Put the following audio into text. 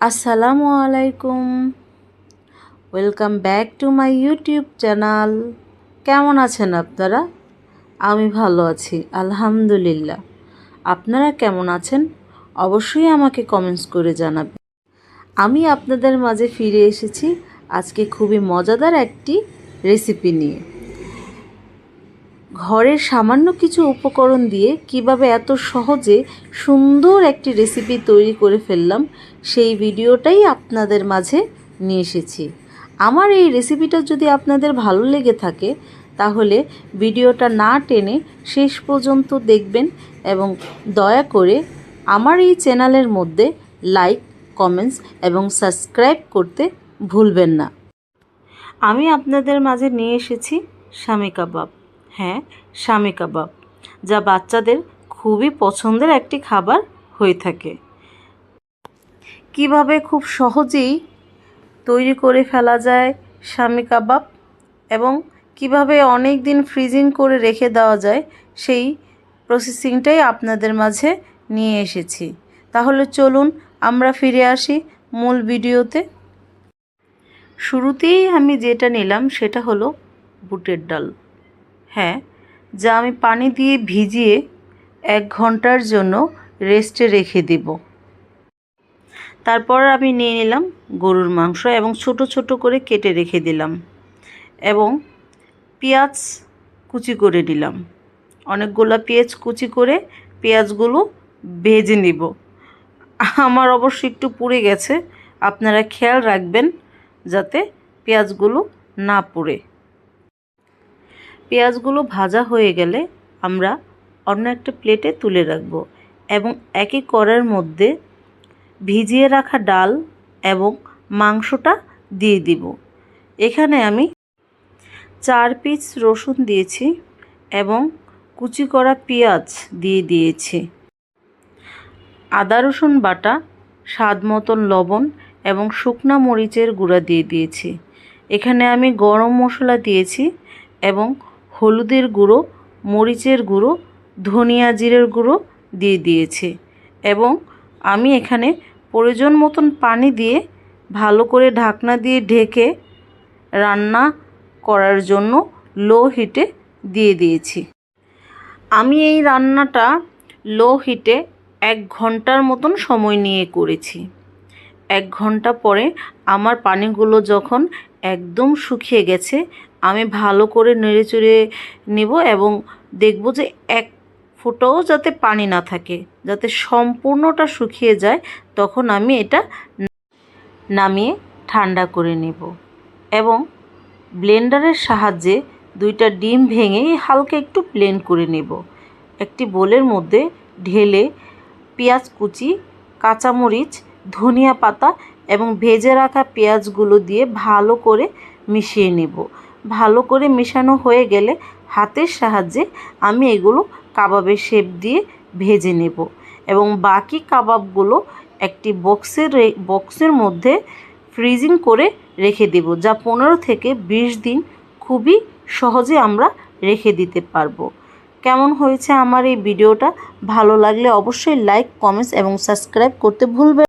আসসালামু আলাইকুম, welcome back to my YouTube channel. কেমন আছেন আপনারা? আমি ভালো আছি আলহামদুলিল্লাহ। আপনারা কেমন আছেন অবশ্যই আমাকে কমেন্টস করে জানাবেন। আমি আপনাদের মাঝে ফিরে এসেছি আজকে খুবই মজাদার একটি রেসিপি নিয়ে। ঘরের সামান্য কিছু উপকরণ দিয়ে কিভাবে এত সহজে সুন্দর একটি রেসিপি তৈরি করে ফেললাম সেই ভিডিওটাই আপনাদের মাঝে নিয়ে এসেছি। আমার এই রেসিপিটা যদি আপনাদের ভালো লেগে থাকে তাহলে ভিডিওটা না টেনে শেষ পর্যন্ত দেখবেন এবং দয়া করে আমার এই চ্যানেলের মধ্যে লাইক, কমেন্টস এবং সাবস্ক্রাইব করতে ভুলবেন না। আমি আপনাদের মাঝে নিয়ে এসেছি শামী কাবাব। হ্যাঁ, শামী কাবাব, যা বাচ্চাদের খুবই পছন্দের একটি খাবার হয়ে থাকে। কিভাবে খুব সহজেই তৈরি করে ফেলা যায় শামী কাবাব এবং কিভাবে অনেক দিন ফ্রিজিং করে রেখে দেওয়া যায় সেই প্রসেসিংটাই আপনাদের মাঝে নিয়ে এসেছি। তাহলে চলুন আমরা ফিরে আসি মূল ভিডিওতে। শুরুতেই আমি যেটা নিলাম সেটা হলো বুটের ডাল। হ্যাঁ, যা আমি পানি দিয়ে ভিজিয়ে 1 ঘন্টার জন্য রেস্টে রেখে দেব। তারপর আমি নিয়ে নিলাম গরুর মাংস এবং ছোট ছোট করে কেটে রেখে দিলাম এবং পেঁয়াজ কুচি করে নিলাম। অনেকগুলো পেঁয়াজ কুচি করে পেঁয়াজগুলো ভেজে নিব। আমার অবশ্য একটু পুড়ে গেছে, আপনারা খেয়াল রাখবেন যাতে পেঁয়াজগুলো না পুড়ে। পেঁয়াজগুলো ভাজা হয়ে গেলে আমরা অন্য একটা প্লেটে তুলে রাখব এবং একই কড়াইয়ের মধ্যে ভিজিয়ে রাখা ডাল এবং মাংসটা দিয়ে দিব। এখানে আমি 4 পিস রসুন দিয়েছি এবং কুচি করা পেঁয়াজ দিয়ে দিয়েছি। আদা রসুন বাটা, স্বাদ মতন লবণ এবং শুকনা মরিচের গুঁড়া দিয়ে দিয়েছি। এখানে আমি গরম মশলা দিয়েছি এবং হলুদের গুঁড়ো, মরিচের গুঁড়ো, ধনিয়া জিরের গুঁড়ো দিয়ে দিয়েছি এবং আমি এখানে প্রয়োজন মতন পানি দিয়ে ভালো করে ঢাকনা দিয়ে ঢেকে রান্না করার জন্য লো হিটে দিয়ে দিয়েছি। আমি এই রান্নাটা লো হিটে 1 ঘন্টার মতন সময় নিয়ে করেছি। 1 ঘন্টা পরে আমার পানিগুলো যখন একদম শুকিয়ে গেছে আমি ভালো করে নেড়েচেড়ে নেব এবং দেখব যে 1 ফোঁটাও যাতে পানি না থাকে, যাতে সম্পূর্ণটা শুকিয়ে যায়। তখন আমি এটা নামিয়ে ঠান্ডা করে নেব এবং ব্লেন্ডারের সাহায্যে 2টা ডিম ভেঙে হালকা একটু ব্লেন্ড করে নেব। একটি বোলের মধ্যে ঢেলে পেঁয়াজ কুচি, কাঁচামরিচ, ধনিয়া পাতা এবং ভেজে রাখা পেঁয়াজগুলো দিয়ে ভালো করে মিশিয়ে নেব। ভালো করে মেশানো হয়ে গেলে হাতের সাহায্যে আমি এগুলো কাবাবের শেপ দিয়ে ভেজে নেব এবং বাকি কাবাবগুলো একটি বক্সের মধ্যে ফ্রিজিং করে রেখে দেব, যা 15 থেকে 20 দিন খুবই সহজে আমরা রেখে দিতে পারবো। কেমন হয়েছে আমার এই ভিডিওটা? ভালো লাগলে অবশ্যই লাইক, কমেন্টস এবং সাবস্ক্রাইব করতে ভুলবেন।